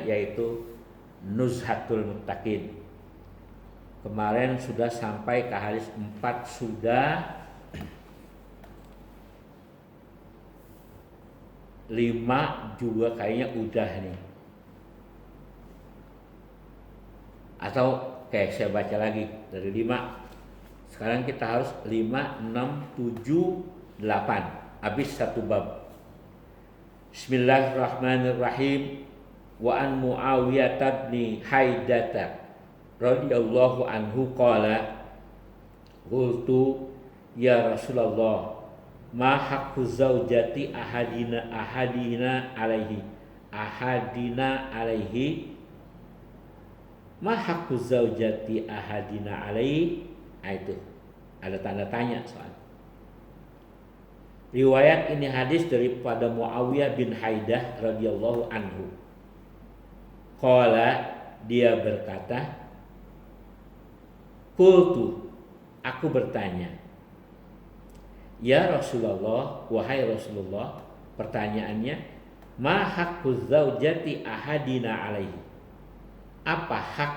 yaitu Nuzhatul Muttaqin. Kemarin sudah sampai ke hadis 4, sudah 5 juga kayaknya udah nih. Atau saya baca lagi dari 5. Sekarang kita harus 5, 6, 7, 8. Habis satu bab. Bismillahirrahmanirrahim. Wa an Muawiyah bin Haidata radhiyallahu anhu qala qultu ya Rasulullah ma haqqu zaujati ahadina alaihi ma haqqu zaujati ahadina alaihi. Itu ada tanda tanya soal. Riwayat ini hadis daripada Muawiyah bin Haidah radhiyallahu anhu. Qala, dia berkata, qultu, aku bertanya, ya Rasulullah, wahai Rasulullah, pertanyaannya, ma haqqu zaujati ahadina alaihi, apa hak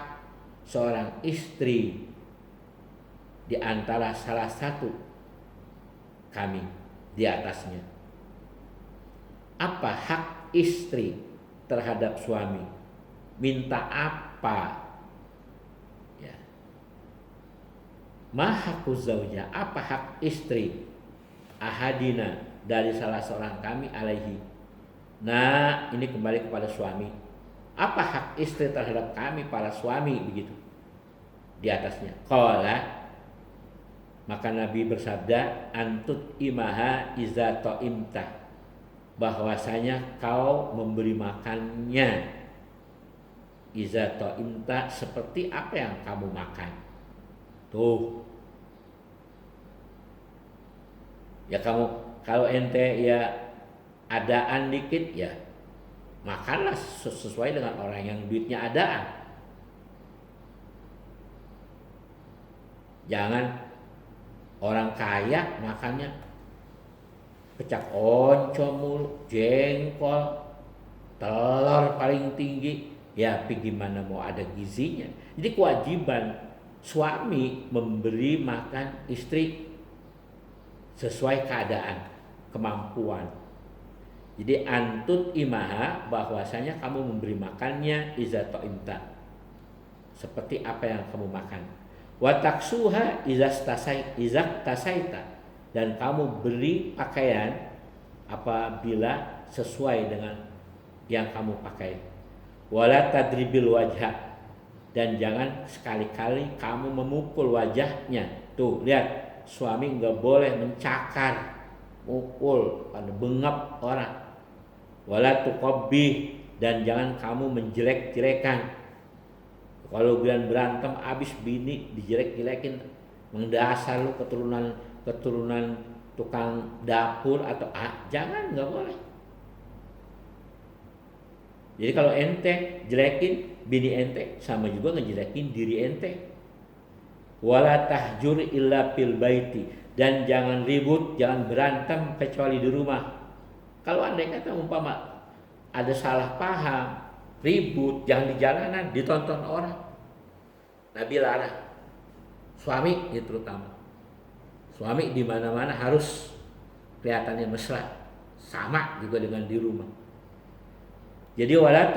seorang istri di antara salah satu kami di atasnya? Apa hak istri terhadap suami? Minta apa? Ya. Ma haqqu zauja, apa hak istri ahadina dari salah seorang kami alaihi. Nah, ini kembali kepada suami. Apa hak istri terhadap kami para suami, begitu di atasnya? Qala, maka Nabi bersabda, antut imaha iza ta'imta, bahwasanya kau memberi makannya, iza ta'imta, seperti apa yang kamu makan. Tuh. Ya kamu, kalau ente ya adaan dikit, ya makanlah sesuai dengan orang yang duitnya adaan. Jangan orang kaya makannya pecak oncom mulu, jengkol, telur paling tinggi. Ya gimana mau ada gizinya. Jadi kewajiban suami memberi makan istri sesuai keadaan, kemampuan. Jadi antut imaha, bahwasanya kamu memberi makannya iza ta'imta, seperti apa yang kamu makan. Wa taksuha iza tasaita, dan kamu beri pakaian apabila sesuai dengan yang kamu pakai. Wala tadribil wajha, dan jangan sekali-kali kamu memukul wajahnya. Tuh lihat, suami nggak boleh mencakar, mukul, pada bengap orang. Wala tuqabbih, dan jangan kamu menjelek-jelekan. Kalau kalian berantem abis bini dijelek-jelekin, mendasar lu keturunan tukang dapur atau jangan, nggak boleh. Jadi kalau ente jelekin bini ente, sama juga ngejelekin diri ente. Wala tahjur illa fil baiti, dan jangan ribut, jangan berantem kecuali di rumah. Kalau andai kata umpama ada salah paham, ribut, jangan di jalanan, ditonton orang. Nabi larang. Suami ya terutama. Suami di mana-mana harus kelihatannya mesra. Sama juga dengan di rumah. Jadi wala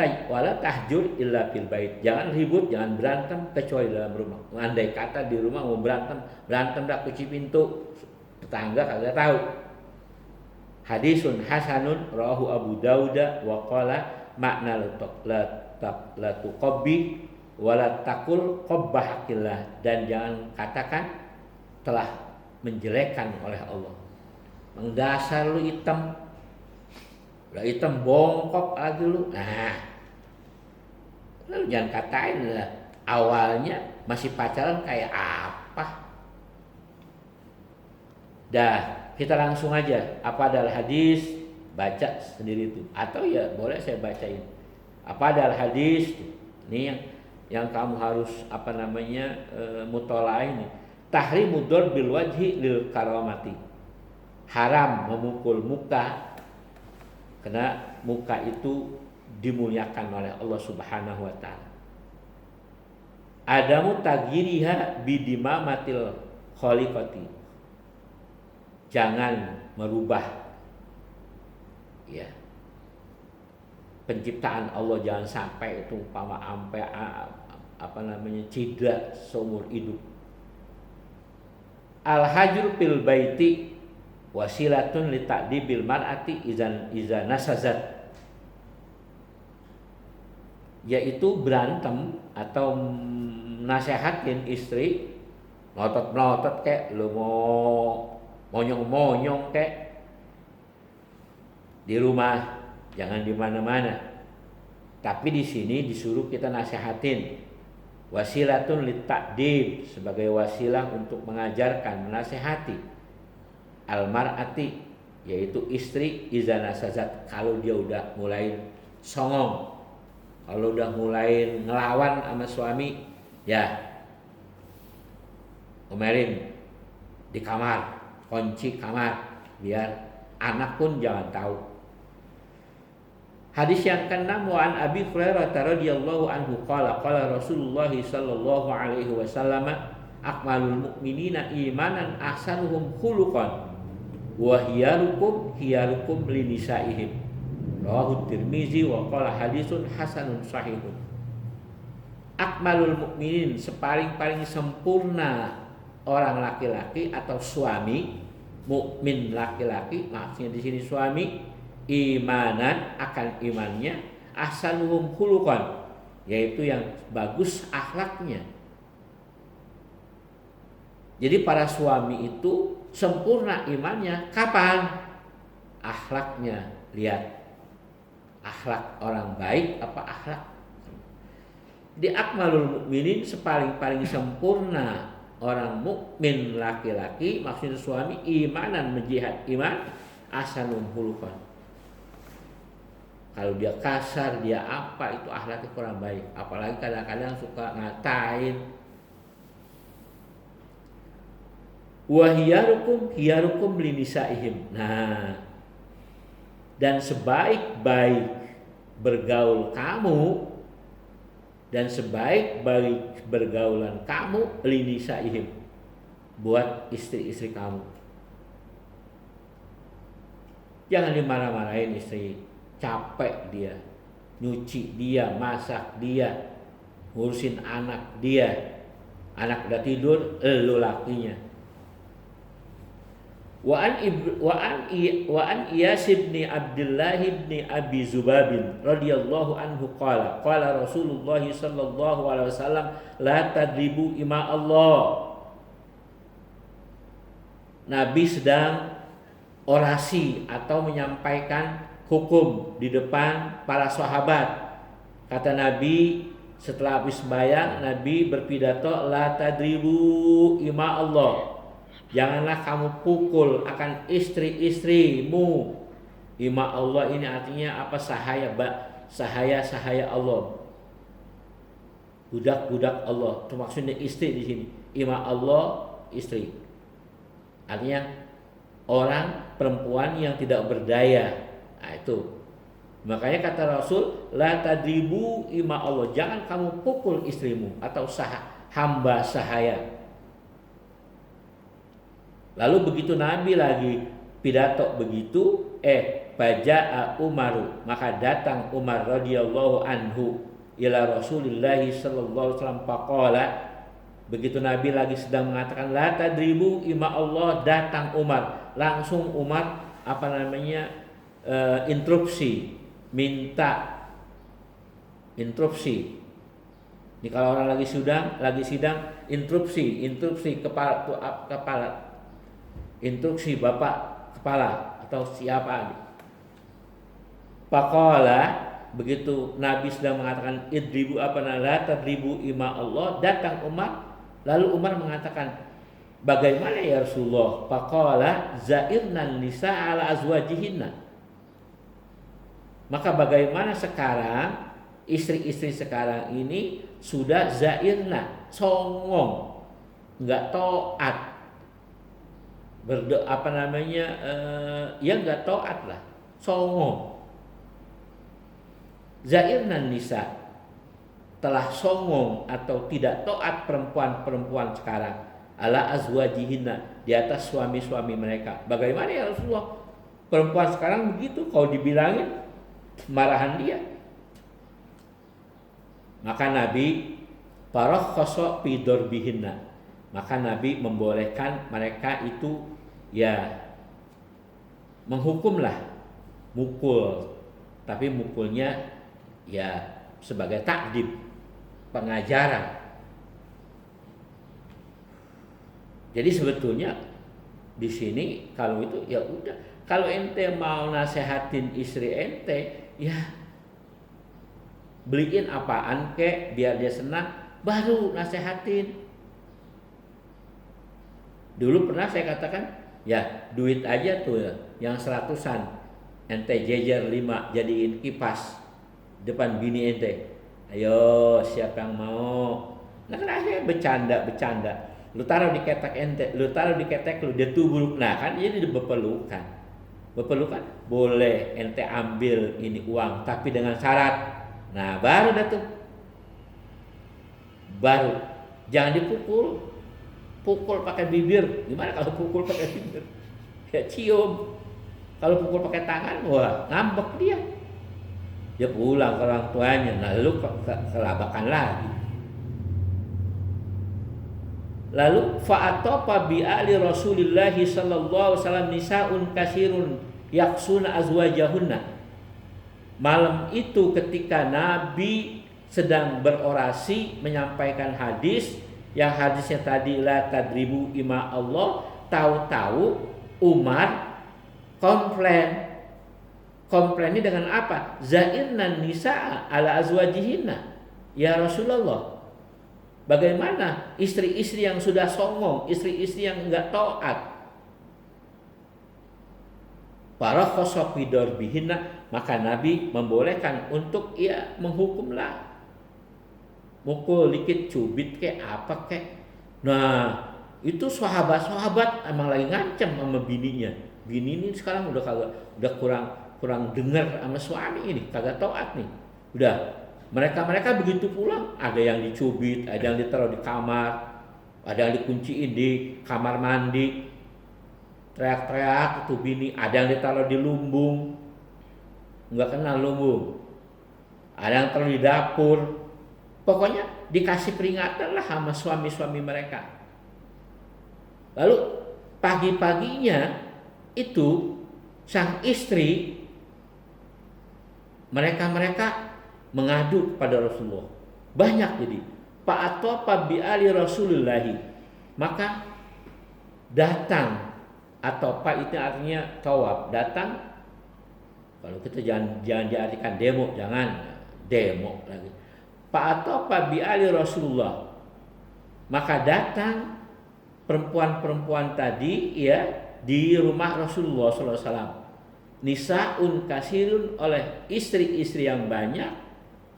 tahjur illa fil bait, jangan ribut, jangan berantem kecuali dalam rumah. Andai kata di rumah mau berantem dah kunci pintu, tetangga kagak tahu. Hadisun hasanun rawahu Abu Dawud wa qala makna la tuqabbi wa la taqul qabbahakillah, dan jangan katakan telah menjelekkan oleh Allah. Mendasar lu hitam, udah hitam bongkok lagi lu. Nah, lu jangan katain lah awalnya masih pacaran kayak apa. Dah, kita langsung aja. Apa adalah hadis, baca sendiri itu, atau ya boleh saya bacain. Apa adalah hadis? Ini yang kamu harus mutolaah ini. Tahrimu darbil wajhi lil karamati, haram memukul muka, karena muka itu dimuliakan oleh Allah Subhanahu wa taala. Adamu tagiriha bidimamatil khaliqati. Jangan merubah ya penciptaan Allah, jangan sampai itu sampai cedera seumur hidup. Al hajru fil baiti wasilatun li ta'dibil mar'ati iza nasazat, yaitu berantem atau nasehatin istri, melotot kayak lu mau monyong kayak di rumah, jangan di mana-mana. Tapi di sini disuruh kita nasehatin. Wasilatun li ta'dib, sebagai wasilah untuk mengajarkan, menasehati. Al-mar'ati, yaitu istri, iza nasazat, kalau dia udah mulai songong, kalau udah mulai ngelawan sama suami, ya omelin di kamar, kunci kamar, biar anak pun jangan tahu. Hadis yang ke-6, wa an Abi Hurairah radhiyallahu anhu qala Rasulullah sallallahu alaihi wasallam akmalul mu'minina imanan ahsanuhum khuluqan wa hiyarukum linisaihim. Rawahu Tirmizi wa qala hadisun hasanun sahihun. Akmalul mukminin, sepaling-paling sempurna orang laki-laki atau suami, mukmin laki-laki, maksudnya di sini suami, imanan akan imannya, ahsanuhum khuluqan, yaitu yang bagus akhlaknya. Jadi para suami itu sempurna imannya kapan? Akhlaknya, lihat akhlak orang baik apa akhlak. Di akmalul mukminin, sepaling-paling sempurna orang mukmin laki-laki, maksudnya suami, imanan menjihad iman, ahsanum khuluqan. Kalau dia kasar, dia apa, itu akhlaknya kurang baik. Apalagi kadang-kadang suka ngatain. Wa hiyarukum linisaihim. Nah, dan sebaik-baik bergaul kamu, dan sebaik-baik bergaulan kamu, linisaihim, buat istri-istri kamu. Jangan dimarah-marahin istri, capek dia, nyuci dia, masak dia, ngurusin anak dia. Anak udah tidur, lu lakinya. Wa an Iyas bin Abdullah bin Abi Zubab radhiyallahu anhu qala Rasulullah sallallahu alaihi wasallam la tadribu ima Allah. Nabi sedang orasi atau menyampaikan hukum di depan para sahabat. Kata Nabi setelah habis sembahyang, Nabi berpidato, la tadribu ima Allah. Janganlah kamu pukul akan istri-istrimu. Ima Allah ini artinya apa? Sahaya Allah. Budak-budak Allah. Itu maksudnya istri di sini. Ima Allah, istri. Artinya orang perempuan yang tidak berdaya. Nah, itu. Makanya kata Rasul, la tadribu ima Allah. Jangan kamu pukul istrimu atau hamba sahaya. Lalu begitu Nabi lagi pidato begitu, baja'a Umaru, maka datang Umar radhiyallahu anhu ila Rasulillah sallallahu alaihi wasallam faqala. Begitu Nabi lagi sedang mengatakan la tadribu ima Allah, datang Umar. Langsung Umar interupsi, minta interupsi. Ini kalau orang lagi sidang interupsi kepala instruksi bapak kepala atau siapa. Faqala, begitu Nabi sedang mengatakan idribu la tadribu ima Allah, datang Umar. Lalu Umar mengatakan, bagaimana ya Rasulullah? Faqala zairnan nisa ala azwajihinna. Maka bagaimana sekarang istri-istri sekarang ini sudah zairna, songong, enggak taat. Ya nggak taat lah, songong. Zairnan nisa, telah songong atau tidak taat perempuan-perempuan sekarang ala azwajihinna, di atas suami-suami mereka. Bagaimana ya Rasulullah? Perempuan sekarang begitu, kalau dibilangin marahan dia. Maka Nabi parakhasa fi darbihinna, maka Nabi membolehkan mereka itu ya menghukumlah, mukul, tapi mukulnya ya sebagai takdib, pengajaran. Jadi sebetulnya di sini kalau itu ya udah, kalau ente mau nasehatin istri ente ya beliin apaan kek biar dia senang, baru nasehatin. Dulu pernah saya katakan, ya duit aja tuh ya, yang 100-an ente jejer 5 jadiin kipas depan bini ente. Ayo siapa yang mau? Nah kan akhirnya bercanda. Lu taruh di ketek ente, lu taruh di ketek lu, dia tubruk. Nah kan jadi berpelukan. Berpelukan boleh ente ambil ini uang, tapi dengan syarat. Nah baru dah tuh, baru jangan dipukul. Pukul pakai bibir, gimana kalau pukul pakai bibir? Ya cium. Kalau pukul pakai tangan, wah ngambek dia. Dia pulang ke orang tuanya, nah lalu kelabakan lagi. Lalu fa'atopa bi'ali Rasulillah sallallahu alaihi wasallam nisaun kasirun yaksuna azwajahunna. Malam itu ketika Nabi sedang berorasi menyampaikan hadis, yang hadisnya tadi la tadribu ima Allah, tahu-tahu Umar komplainnya dengan apa? Zairnan nisa ala azwajihinna. Ya Rasulullah, bagaimana istri-istri yang sudah songong, istri-istri yang enggak taat? Para khosofidor bihina, maka Nabi membolehkan untuk ia menghukumlah, mukul dikit, cubit kayak apa kayak. Nah itu sahabat-sahabat emang lagi ngancem sama bininya. Bini ini sekarang udah kurang dengar sama suami ini, kagak taat nih. Udah mereka begitu pulang, ada yang dicubit, ada yang ditaruh di kamar, ada yang dikunciin di kamar mandi, teriak-teriak itu bini, ada yang ditaruh di lumbung, nggak kenal lumbung, ada yang taruh di dapur. Pokoknya dikasih peringatan lah sama suami-suami mereka. Lalu pagi-paginya itu sang istri mereka mengadu kepada Rasulullah. Banyak jadi. Fa'atopa bi'ali Rasulillahi, maka datang, atau itu artinya tawaf, datang. Kalau kita jangan diartikan demo, jangan demo lagi. Fa'atopa bi'ali Rasulullah, maka datang perempuan-perempuan tadi ya di rumah Rasulullah SAW. Nisaun kasirun, oleh istri-istri yang banyak.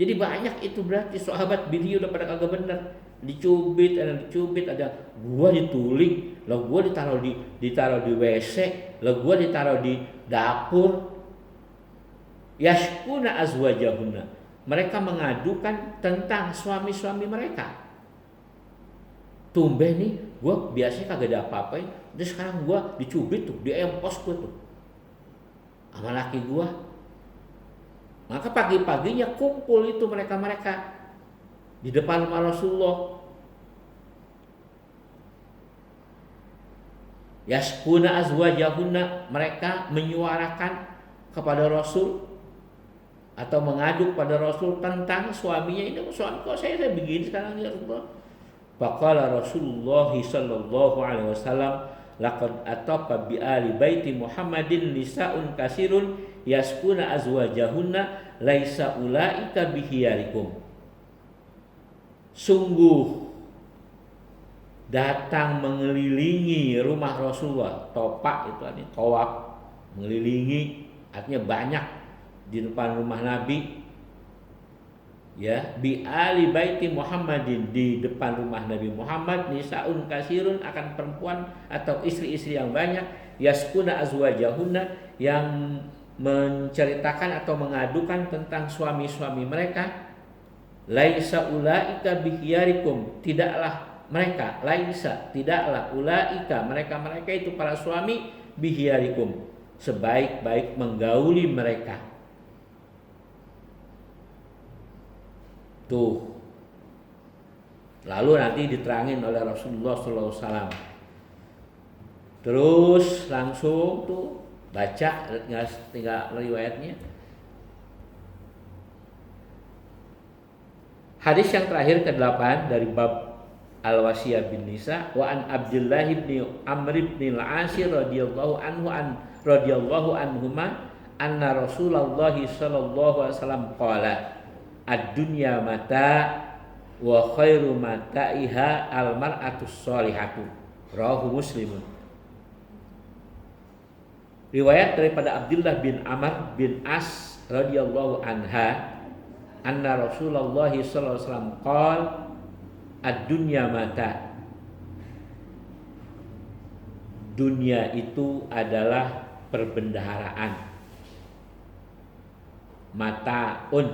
Jadi banyak itu berarti sahabat bini udah pada kagak bener, dicubit, ada gua dituling, lah gua ditaruh di WC, lah gua ditaruh di dapur. Yashkuna azwajahunna, mereka mengadukan tentang suami-suami mereka. Tumben nih, gue biasanya kagak ada apa-apain, terus sekarang gue dicubit tuh, diempos gue tuh sama laki gue. Maka pagi-paginya kumpul itu mereka di depan rumah Rasulullah. Yashkuna azwajahunna, mereka menyuarakan kepada Rasul atau mengadu pada Rasul tentang suaminya. Ini suami kok saya begini sekarang ya Rasulullah. Faqala Rasulullah sallallahu alaihi wasallam, laqad ataqa bi ali baiti Muhammadin nisaun kasirun yaskuna azwajahunna laisa ulaika bihiyarikum. Sungguh datang mengelilingi rumah Rasulullah. Topak itu artinya tawaf, mengelilingi artinya banyak di depan rumah Nabi, ya, bi ali baiti Muhammadin, di depan rumah Nabi Muhammad, nisaun kasirun, akan perempuan atau istri-istri yang banyak, yaskuna azwajahunna, yang menceritakan atau mengadukan tentang suami-suami mereka, laisa ulaika bihiyarikum, tidaklah mereka, laisa, tidaklah ulaika, mereka-mereka itu para suami, bihiyarikum, sebaik-baik menggauli mereka. Tuh. Lalu nanti diterangin oleh Rasulullah SAW. Terus langsung tuh baca, tinggal riwayatnya. Hadis yang terakhir ke-8 dari bab Al-Wasiyah bin Nisa, wa an Abdullah bin Amr bin Al-As radhiyallahu anhuma anna Rasulullah sallallahu alaihi wasallam qala ad-dunya mata wa khairu mata'iha al-mar'atus sholihatu, rawahu Muslim. Riwayat daripada Abdullah bin Amr bin As radhiyallahu anha anna Rasulullah sallallahu alaihi wasallam qala ad-dunya mata, dunia itu adalah perbendaharaan. Mataun,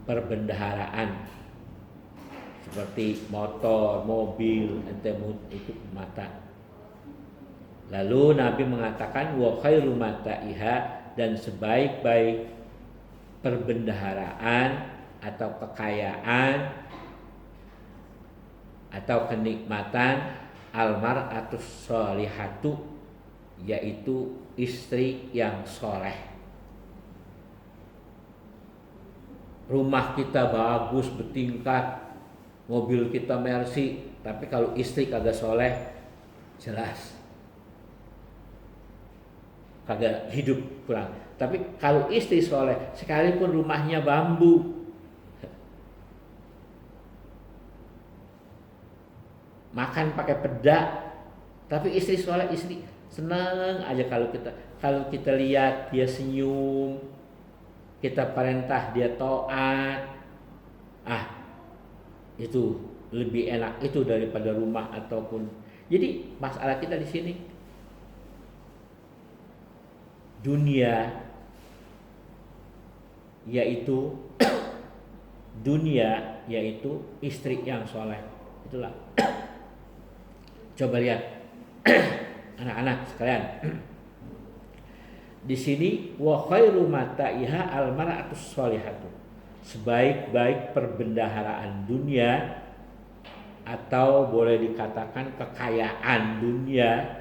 perbendaharaan, seperti motor, mobil, itu mata. Lalu Nabi mengatakan wa khairu mata'iha, dan sebaik-baik perbendaharaan atau kekayaan atau kenikmatan almar'atus sholihatu, yaitu istri yang soleh. Rumah kita bagus bertingkat, mobil kita Mercy, tapi kalau istri kagak soleh, jelas kagak hidup kurang. Tapi kalau istri soleh, sekalipun rumahnya bambu, makan pakai peda, tapi istri soleh, istri senang aja kalau kita lihat dia senyum, kita perintah dia taat, itu lebih enak itu daripada rumah ataupun. Jadi masalah kita di sini dunia, yaitu dunia yaitu istri yang soleh. Itulah. Coba lihat anak-anak sekalian. Di sini wa khairu mata'iha al-mar'atus sholihatu, sebaik-baik perbendaharaan dunia atau boleh dikatakan kekayaan dunia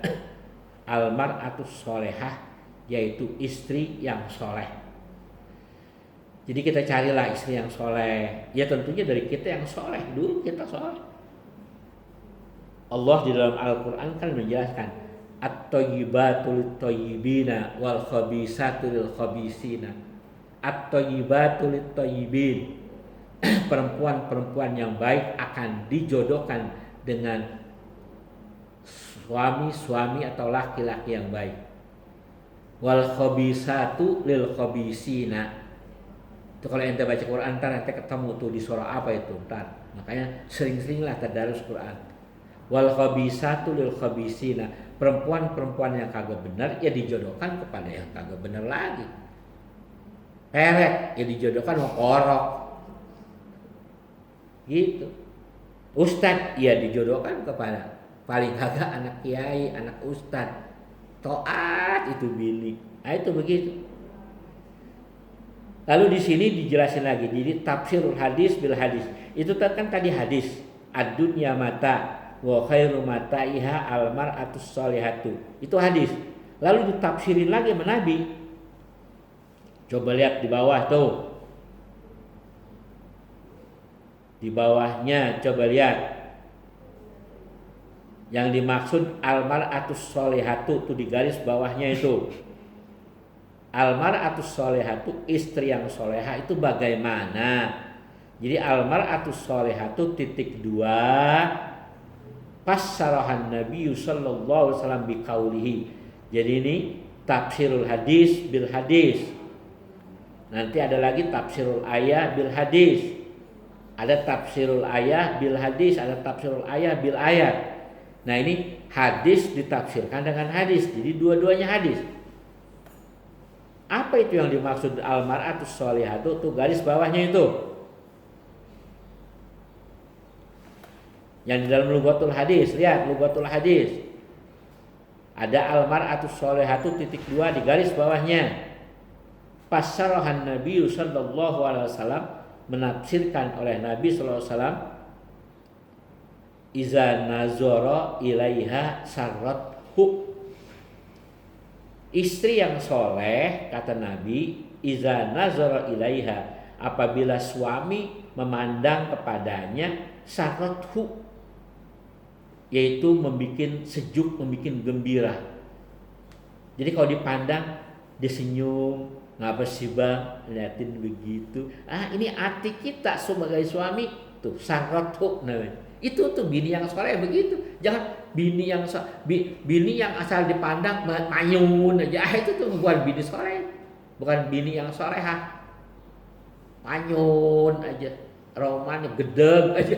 al-mar'atus sholihah, yaitu istri yang soleh. Jadi kita carilah istri yang soleh. Ya tentunya dari kita yang soleh dulu, kita soleh. Allah di dalam Al-Quran kan menjelaskan at-thayyibatu lit-thayyibina wal khabisatu lil-khabisina. At-thayyibatu lit-thayyibin, perempuan-perempuan yang baik akan dijodohkan dengan suami-suami atau laki-laki yang baik. Wal khabisatu lil-khabisina. Itu kalau ente baca Quran ntar ente ketemu tuh di surah apa itu ntar. Makanya sering-seringlah tadarus Quran. Wal khabisatu lil khabisina, perempuan-perempuan yang kagak benar ya dijodohkan kepada yang kagak benar lagi. Perek ya dijodohkan sama korok. Gitu. Ustad ya dijodohkan kepada paling kagak anak kiai, anak ustad. Taat itu bini. Nah itu begitu. Lalu di sini dijelasin lagi. Jadi tafsirul hadis bil hadis. Itu kan tadi hadis. Ad-dunya mata wa khairu mata'iha al-mar'atus sholihatu. Itu hadis. Lalu ditafsirin lagi sama Nabi. Coba lihat di bawah tuh. Di bawahnya coba lihat. Yang dimaksud al-mar'atus sholihatu tuh di garis bawahnya itu. Al-mar'atus sholihatu, istri yang soleha itu bagaimana? Jadi al-mar'atus sholihatu titik 2 Fassarahan Nabi sallallahu alaihi wasallam biqaulihi. Jadi ini tafsirul hadis bil hadis. Nanti ada lagi tafsirul ayah bil hadis. Ada tafsirul ayah bil hadis, ada tafsirul ayah bil ayat. Nah, ini hadis ditafsirkan dengan hadis. Jadi dua-duanya hadis. Apa itu yang dimaksud al-mar'atus sholihatu? Tuh garis bawahnya itu. Yang di dalam Lughatul Hadis, lihat Lughatul Hadis. Ada al-mar'atus sholihatu titik 2 di garis bawahnya. Fassarahan Nabi sallallahu alaihi wasallam, menafsirkan oleh Nabi sallallahu alaihi wasallam, iza nazara ilaiha sarrathu. Istri yang soleh, kata Nabi, iza nazara ilaiha, apabila suami memandang kepadanya, sarrathu, yaitu membuat sejuk, membuat gembira. Jadi kalau dipandang dia senyum, ngapa sih bang, liatin begitu. Ini hati kita sebagai suami tuh, sarrathu namanya. Itu tuh bini yang soleh begitu. Jangan bini yang asal dipandang manyun aja. Itu tuh bukan bini soleh, bukan bini yang solehah. Manyun aja, roman gedeg aja.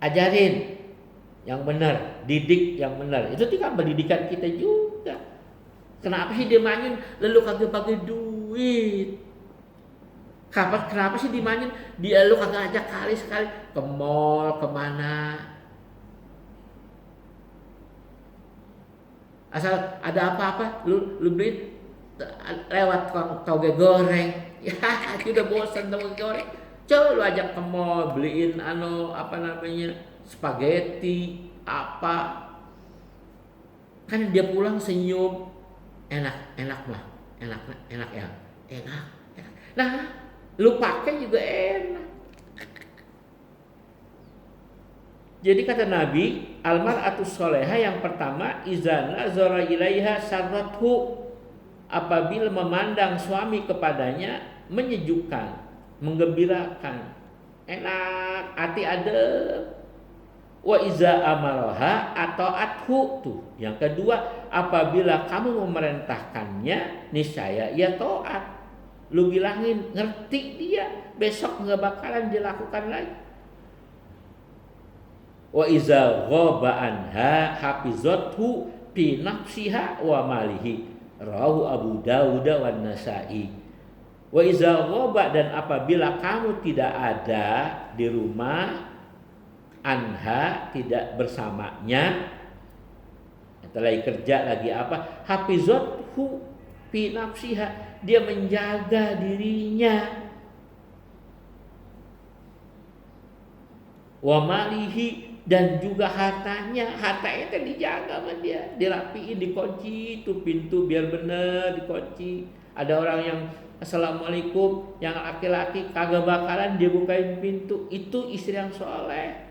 Ajarin yang benar, didik yang benar. Itu kan pendidikan kita juga. Kenapa sih dia manyun lalu kagak pakai duit? Kenapa sih dimanyin? Dia lu kagak ajak kali sekali ke mall, kemana? Asal ada apa-apa, lu beli lewat toge goreng. Ya, udah bosan toge goreng. Coba lu ajak ke mall, beliin spaghetti, apa. Kan dia pulang senyum. Enak mah. Enak ya. Enak. Nah, lu pakai juga enak. Jadi kata Nabi, al-mar'atus sholihah yang pertama, iza nazara ilaiha sarrathu, apabila memandang suami kepadanya menyejukkan, menggembirakan, enak, hati adem. Wa iza amaraha ata'athu, tuh. Yang kedua, apabila kamu memerintahkannya, niscaya ia taat. Lu bilangin, ngerti dia, besok nggak bakalan dilakukan lagi. Wa iza ghaba anha hafizathu fi nafsiha wa malihi, rawahu Abu Dawud wa Nasa'i. Wa iza ghaba, dan apabila kamu tidak ada di rumah, anha, tidak bersamanya, lagi kerja lagi apa, hafizathu fi nafsiha, dia menjaga dirinya, wa malihi, dan juga hartanya itu dijaga sama dia, dirapiin, dikunci itu pintu biar bener dikunci. Ada orang yang assalamualaikum, yang laki-laki kagak bakalan dia bukain pintu, itu istri yang soleh.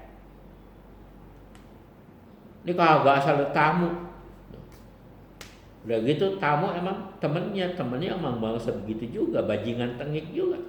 Ini kagak asal tamu. Udah gitu tamu emang temennya emang bangsa begitu juga, bajingan tengik juga.